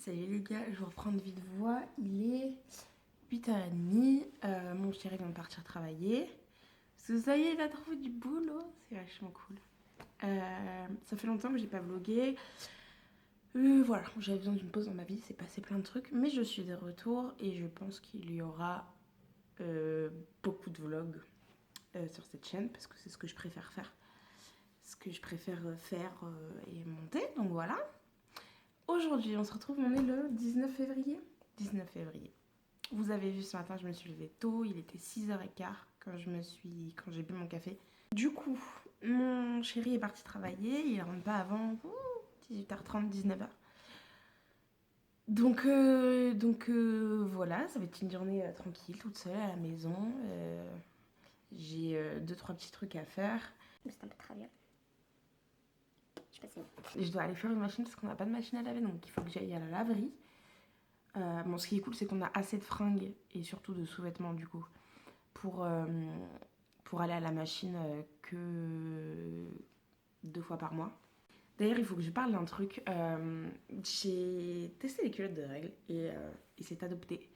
Salut les gars, je vais reprendre vite voix. Il est 8h30. Mon chéri vient de partir travailler. Ça y est, il a trouvé du boulot. C'est vachement cool. Ça fait longtemps que j'ai pas vlogué. Voilà, j'avais besoin d'une pause dans ma vie. C'est passé plein de trucs. Mais je suis de retour et je pense qu'il y aura beaucoup de vlogs sur cette chaîne parce que c'est ce que je préfère faire. Ce que je préfère faire et monter. Donc voilà. Aujourd'hui, on se retrouve, on est le 19 février. 19 février. Vous avez vu ce matin, je me suis levée tôt, il était 6h15 quand j'ai bu mon café. Du coup, mon chéri est parti travailler, il rentre pas avant 18h30, 19h. Donc voilà, ça va être une journée tranquille, toute seule à la maison. J'ai 2-3 petits trucs à faire. C'est un peu traviole. Je sais pas si... Et je dois aller faire une machine parce qu'on n'a pas de machine à laver, donc il faut que j'aille à la laverie. Bon, ce qui est cool, c'est qu'on a assez de fringues et surtout de sous-vêtements du coup pour aller à la machine que 2 fois par mois. D'ailleurs, il faut que je parle d'un truc. J'ai testé les culottes de règles et c'est adopté.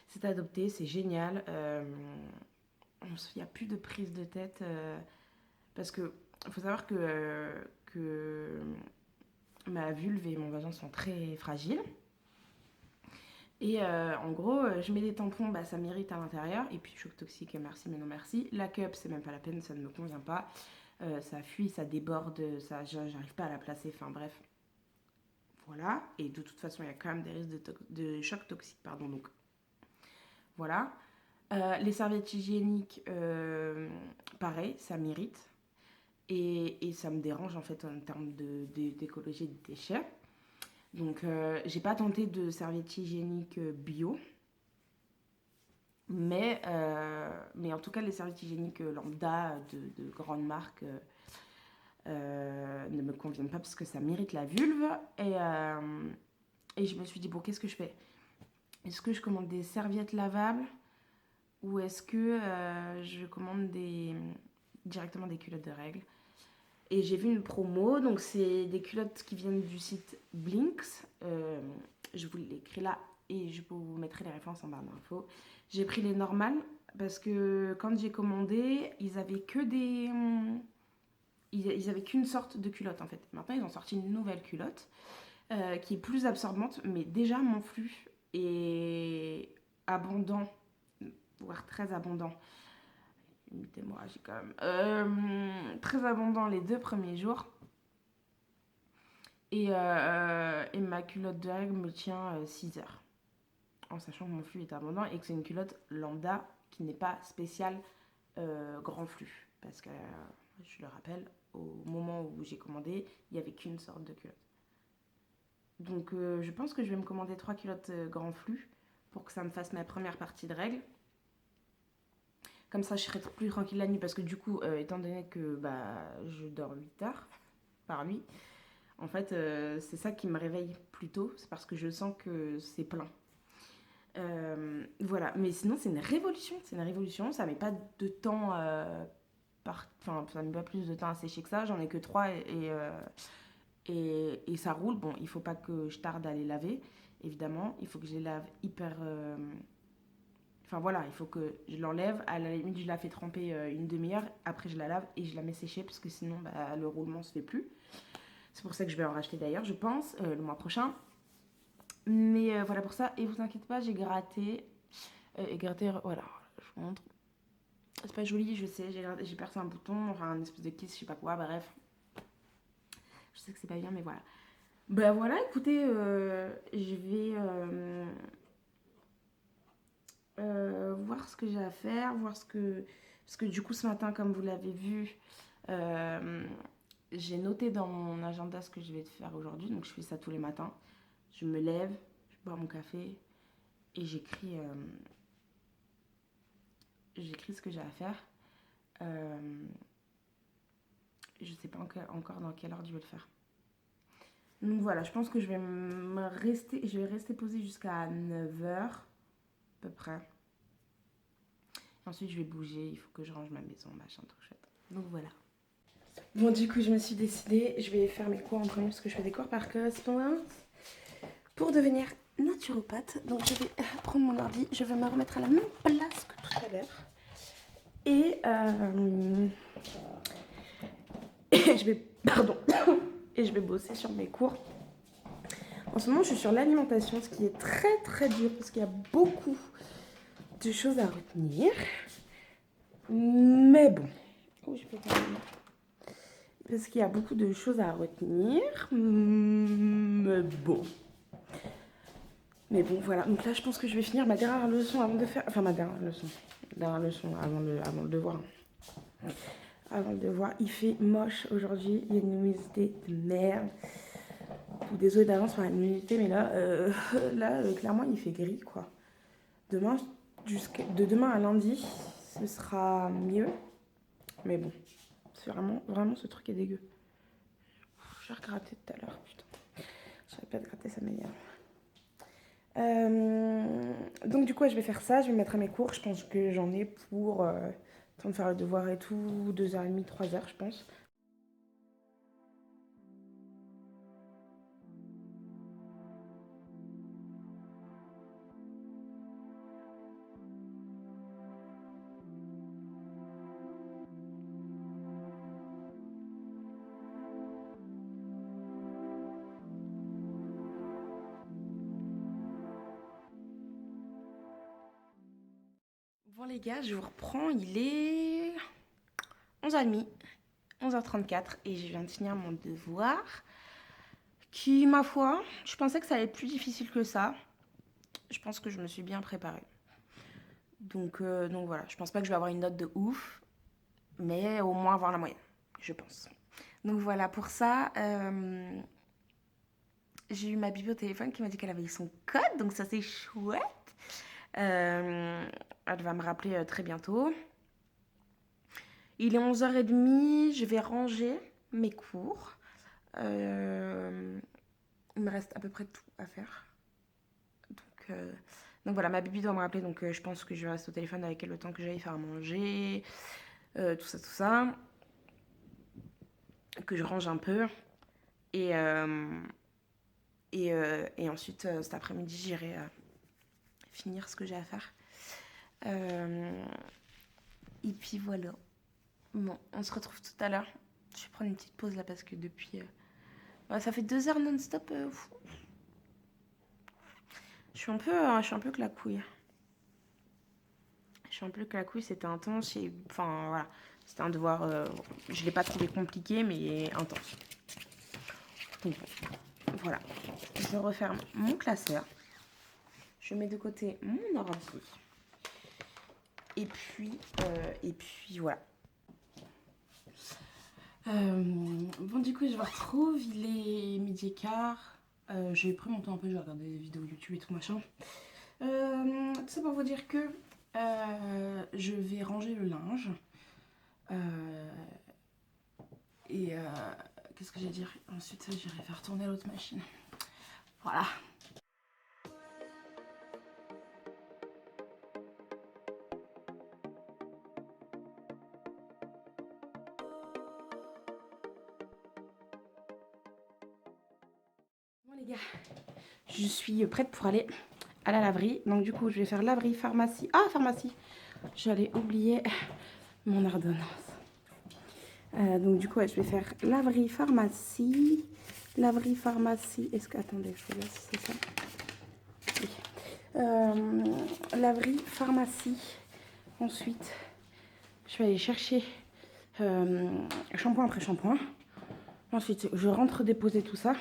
C'est adopté, c'est génial. Il n'y a plus de prise de tête parce que faut savoir que ma vulve et mon vagin sont très fragiles. Et en gros, je mets des tampons, bah, ça m'irrite à l'intérieur. Et puis choc toxique, merci mais non merci. La cup, c'est même pas la peine, ça ne me convient pas. Ça fuit, ça déborde, ça, j'arrive pas à la placer, enfin bref. Voilà, et de toute façon, il y a quand même des risques de choc toxique, pardon, donc voilà. Les serviettes hygiéniques, pareil, ça m'irrite. Et ça me dérange en fait en termes d'écologie et de déchets. Donc j'ai pas tenté de serviettes hygiéniques bio. Mais en tout cas, les serviettes hygiéniques lambda de grandes marques ne me conviennent pas parce que ça m'irrite la vulve. Et je me suis dit, bon, qu'est-ce que je fais? Est-ce que je commande des serviettes lavables ou est-ce que je commande directement des culottes de règles? Et j'ai vu une promo, donc c'est des culottes qui viennent du site Blinks. Je vous l'écris là et je vous mettrai les références en barre d'infos. J'ai pris les normales parce que quand j'ai commandé, ils avaient que des... Ils avaient qu'une sorte de culotte en fait. Maintenant, ils ont sorti une nouvelle culotte qui est plus absorbante, mais déjà mon flux est abondant, voire très abondant. Une hémorragie quand même. Très abondant les 2 premiers jours. Et ma culotte de règle me tient 6 heures. En sachant que mon flux est abondant et que c'est une culotte lambda qui n'est pas spéciale grand flux. Parce que, je le rappelle, au moment où j'ai commandé, il n'y avait qu'une sorte de culotte. Donc je pense que je vais me commander 3 culottes grand flux pour que ça me fasse ma première partie de règle. Comme ça, je serai plus tranquille la nuit parce que du coup, étant donné que je dors 8 heures par nuit, en fait, c'est ça qui me réveille plus tôt. C'est parce que je sens que c'est plein. Voilà, mais sinon c'est une révolution, ça met pas de temps enfin ça met pas plus de temps à sécher que ça, j'en ai que 3 et ça roule. Bon, il faut pas que je tarde à les laver, évidemment, il faut que je les lave hyper... Enfin voilà, il faut que je l'enlève, à la limite je la fais tremper une demi-heure, après je la lave et je la mets sécher parce que sinon le roulement se fait plus. C'est pour ça que je vais en racheter d'ailleurs, je pense, le mois prochain. Mais voilà pour ça. Et vous inquiétez pas, j'ai gratté. Voilà, je vous montre. C'est pas joli, je sais. J'ai percé un bouton, enfin un espèce de kiss, je sais pas quoi, bref. Je sais que c'est pas bien, mais voilà. Bah voilà, écoutez, je vais voir ce que j'ai à faire, voir ce que... Parce que du coup, ce matin, comme vous l'avez vu, j'ai noté dans mon agenda ce que je vais faire aujourd'hui. Donc je fais ça tous les matins. Je me lève, je bois mon café et j'écris ce que j'ai à faire. Je sais pas encore dans quelle ordre je vais le faire. Donc voilà, je pense que je vais rester posée jusqu'à 9h à peu près. Ensuite je vais bouger, il faut que je range ma maison, machin, tout chouette. Donc voilà. Bon, du coup je me suis décidée, je vais faire mes cours en premier parce que je fais des cours par correspondance. pour devenir naturopathe. Donc je vais prendre mon ordi, je vais me remettre à la même place que tout à l'heure. Et je vais, pardon, et je vais bosser sur mes cours. En ce moment, je suis sur l'alimentation, ce qui est très très dur parce qu'il y a beaucoup de choses à retenir. Mais bon, parce qu'il y a beaucoup de choses à retenir. Mais bon. Mais bon, voilà. Donc là, je pense que je vais finir ma dernière leçon avant de faire... Enfin, ma dernière leçon. Dernière leçon avant le devoir. Avant le devoir. Il fait moche aujourd'hui. Il y a une humidité de merde. Désolée d'avance pour la humidité, mais là, clairement, il fait gris, quoi. Demain, de demain à lundi, ce sera mieux. Mais bon, c'est vraiment, ce truc est dégueu. Je vais regratter tout à l'heure, putain. Je savais pas de gratter, ça m'énerve. Donc du coup, je vais faire ça, je vais me mettre à mes cours. Je pense que j'en ai pour temps de faire le devoir et tout, 2h30, 3h, je pense. Bon les gars, je vous reprends, il est 11h30, 11h34 et je viens de finir mon devoir qui, ma foi, je pensais que ça allait être plus difficile que ça. Je pense que je me suis bien préparée. Donc voilà, je pense pas que je vais avoir une note de ouf, mais au moins avoir la moyenne, je pense. Donc voilà, pour ça, j'ai eu ma bibi au téléphone qui m'a dit qu'elle avait eu son code, donc ça c'est chouette. Elle va me rappeler très bientôt. Il est 11h30, je vais ranger mes cours. Il me reste à peu près tout à faire. Donc voilà, ma bibi doit me rappeler, donc je pense que je vais rester au téléphone avec elle le temps que j'aille faire à manger, tout ça. Que je range un peu. Et ensuite, cet après-midi, j'irai finir ce que j'ai à faire. Et puis voilà. Bon, on se retrouve tout à l'heure. Je vais prendre une petite pause là parce que depuis... ça fait 2 heures non-stop. Je suis un peu claquouille. C'était intense. Enfin, voilà. C'était un devoir... je ne l'ai pas trouvé compliqué, mais intense. Donc, voilà. Je referme mon classeur. Je mets de côté mon ordi. Et puis voilà. Bon, du coup, je vous retrouve. Il est 12h15. J'ai pris mon temps un peu, j'ai regardé des vidéos YouTube et tout machin. Tout ça pour vous dire que je vais ranger le linge. Qu'est-ce que j'ai dire? Ensuite, j'irai faire tourner l'autre machine. Voilà. Bon les gars, je suis prête pour aller à la laverie. Donc du coup, je vais faire laverie, pharmacie. Ah, pharmacie! J'allais oublier mon ordonnance. Donc du coup, ouais, je vais faire laverie, pharmacie. Laverie, pharmacie. Est-ce que... Attendez, je regarde si c'est ça. Oui. Laverie, pharmacie. Ensuite, je vais aller chercher shampoing après shampoing. Ensuite, je rentre déposer tout ça.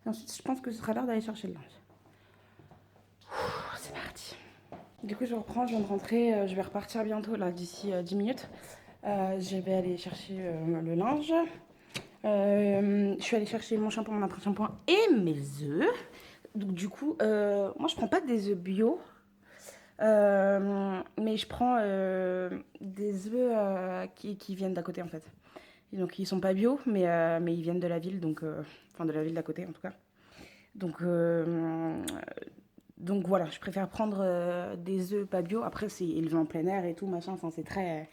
Et ensuite, je pense que ce sera l'heure d'aller chercher le linge. C'est parti. Du coup, je reprends, je viens de rentrer. Je vais repartir bientôt, là, d'ici 10 minutes. Je vais aller chercher le linge. Je suis allée chercher mon shampoing, mon après-shampoing et mes œufs. Donc, du coup, moi, je prends pas des œufs bio. Mais je prends des œufs qui viennent d'à côté, en fait. Et donc, ils sont pas bio, mais ils viennent de la ville, donc... Enfin, de la ville d'à côté, en tout cas. Donc voilà, je préfère prendre des œufs pas bio. Après, c'est élevé en plein air et tout, machin. Enfin, c'est très...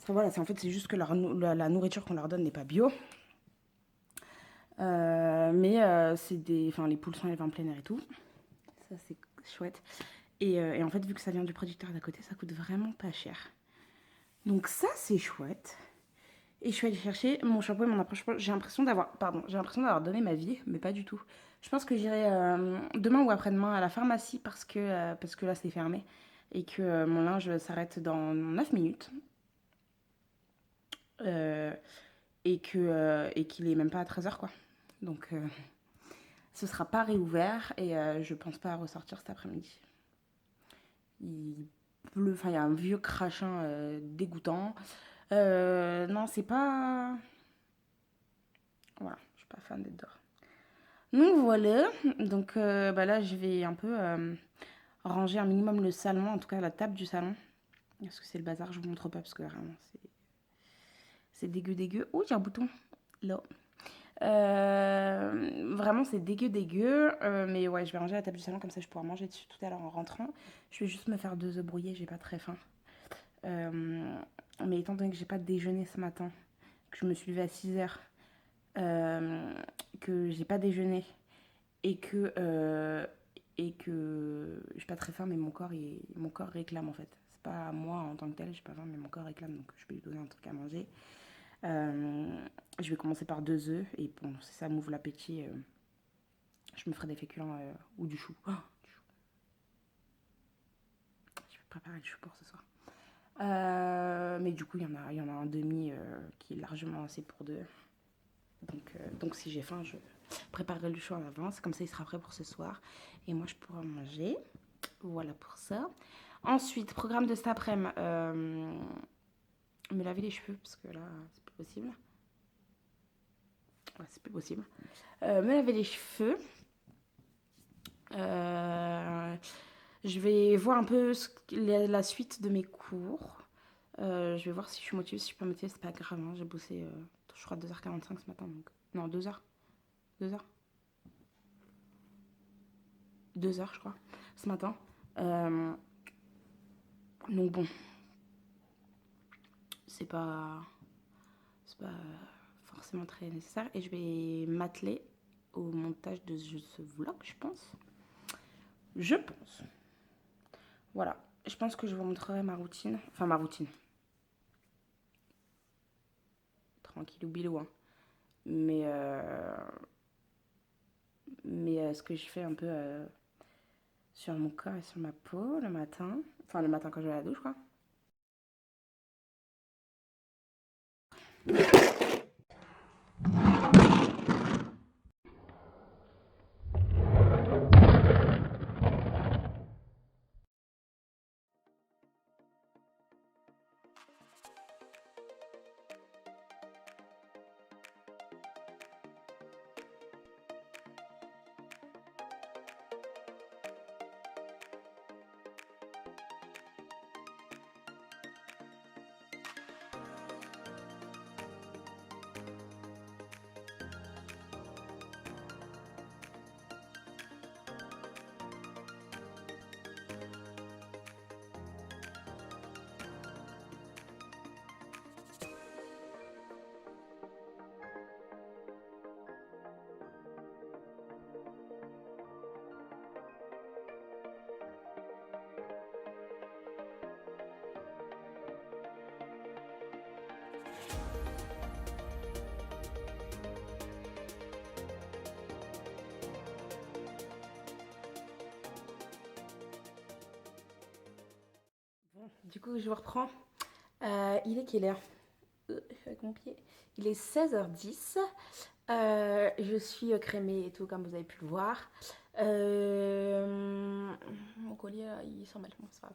voilà, en fait, c'est juste que la nourriture qu'on leur donne n'est pas bio. C'est des... Enfin, les poules sont élevées en plein air et tout. Ça, c'est chouette. Et en fait, vu que ça vient du producteur d'à côté, ça coûte vraiment pas cher. Donc ça, c'est chouette. Et je suis allée chercher mon shampoing et mon approche-poils. J'ai l'impression d'avoir donné ma vie, mais pas du tout. Je pense que j'irai demain ou après-demain à la pharmacie parce que là, c'est fermé. Et que mon linge s'arrête dans 9 minutes. Euh, et qu'il est même pas à 13h, quoi. Donc, ce sera pas réouvert et je pense pas ressortir cet après-midi. Il pleut, enfin, il y a un vieux crachin dégoûtant. Non, c'est pas... Voilà, je suis pas fan d'être dehors. Donc voilà, donc là je vais un peu ranger un minimum le salon, en tout cas la table du salon. Parce que c'est le bazar, je vous montre pas parce que vraiment c'est dégueu dégueu. Oh, il y a un bouton là. Vraiment c'est dégueu dégueu, mais ouais je vais ranger la table du salon comme ça je pourrai manger dessus tout à l'heure en rentrant. Je vais juste me faire 2 œufs brouillés, j'ai pas très faim. Mais étant donné que j'ai pas déjeuné ce matin, que je me suis levée à 6h, que j'ai pas déjeuné et que j'ai pas très faim, mais mon corps réclame en fait. C'est pas moi en tant que tel, j'ai pas faim, mais mon corps réclame, donc je vais lui donner un truc à manger. Je vais commencer par 2 œufs et bon, si ça m'ouvre l'appétit, je me ferai des féculents ou du chou. Oh, du chou. Je vais préparer le chou pour ce soir. Mais du coup, il y en a un demi qui est largement assez pour 2. Donc si j'ai faim, je préparerai le chou en avance. Comme ça, il sera prêt pour ce soir. Et moi, je pourrai manger. Voilà pour ça. Ensuite, programme de cet après-midi. Me laver les cheveux, parce que là, c'est plus possible. Ouais, c'est plus possible. Me laver les cheveux. Je vais voir un peu la suite de mes cours. Je vais voir si je suis motivée. Si je suis pas motivée, c'est pas grave. Hein. J'ai bossé, je crois, 2h45 ce matin. Donc... Non, 2h. 2h. 2h, je crois, ce matin. Donc bon, c'est pas forcément très nécessaire. Et je vais m'atteler au montage de ce vlog, je pense. Je pense. Voilà. Je pense que je vous montrerai ma routine. Enfin, ma routine. Tranquille ou bilou, hein. Mais ce que je fais un peu sur mon corps et sur ma peau le matin. Enfin, le matin quand je vais à la douche, quoi. Bon, du coup, je vous reprends. Il est quelle heure? Avec mon pied. Il est 16h10. Je suis crémée et tout, comme vous avez pu le voir. Mon collier, là, il s'en mêle. Bon, c'est pas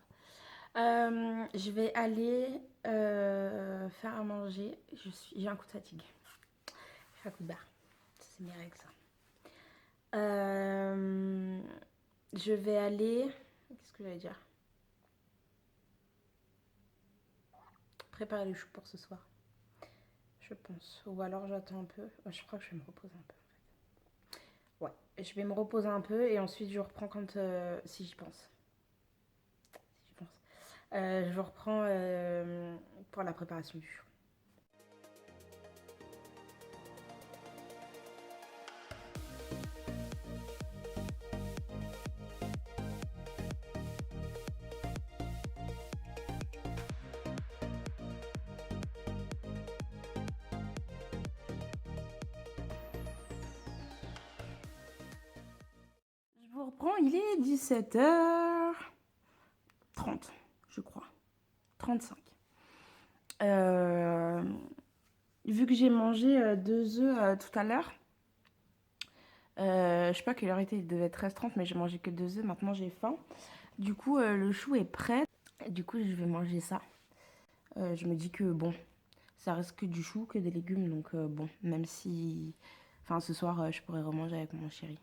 grave. Je vais aller faire à manger. J'ai un coup de fatigue. J'ai un coup de barre. C'est mieux avec ça. Je vais aller... Qu'est-ce que j'allais dire? Préparer les choux pour ce soir. Je pense. Ou alors j'attends un peu. Je crois que je vais me reposer un peu en fait. Ouais, je vais me reposer un peu et ensuite je reprends quand... si j'y pense. Si j'y pense. Je reprends pour la préparation du chou. reprend, il est 17h30, je crois. 35. Vu que j'ai mangé 2 œufs tout à l'heure, je sais pas quelle heure était, il devait être 13h30, mais j'ai mangé que 2 œufs, maintenant j'ai faim. Du coup, le chou est prêt. Du coup, je vais manger ça. Je me dis que bon, ça reste que du chou, que des légumes, donc bon, même si... Enfin, ce soir, je pourrais remanger avec mon chéri.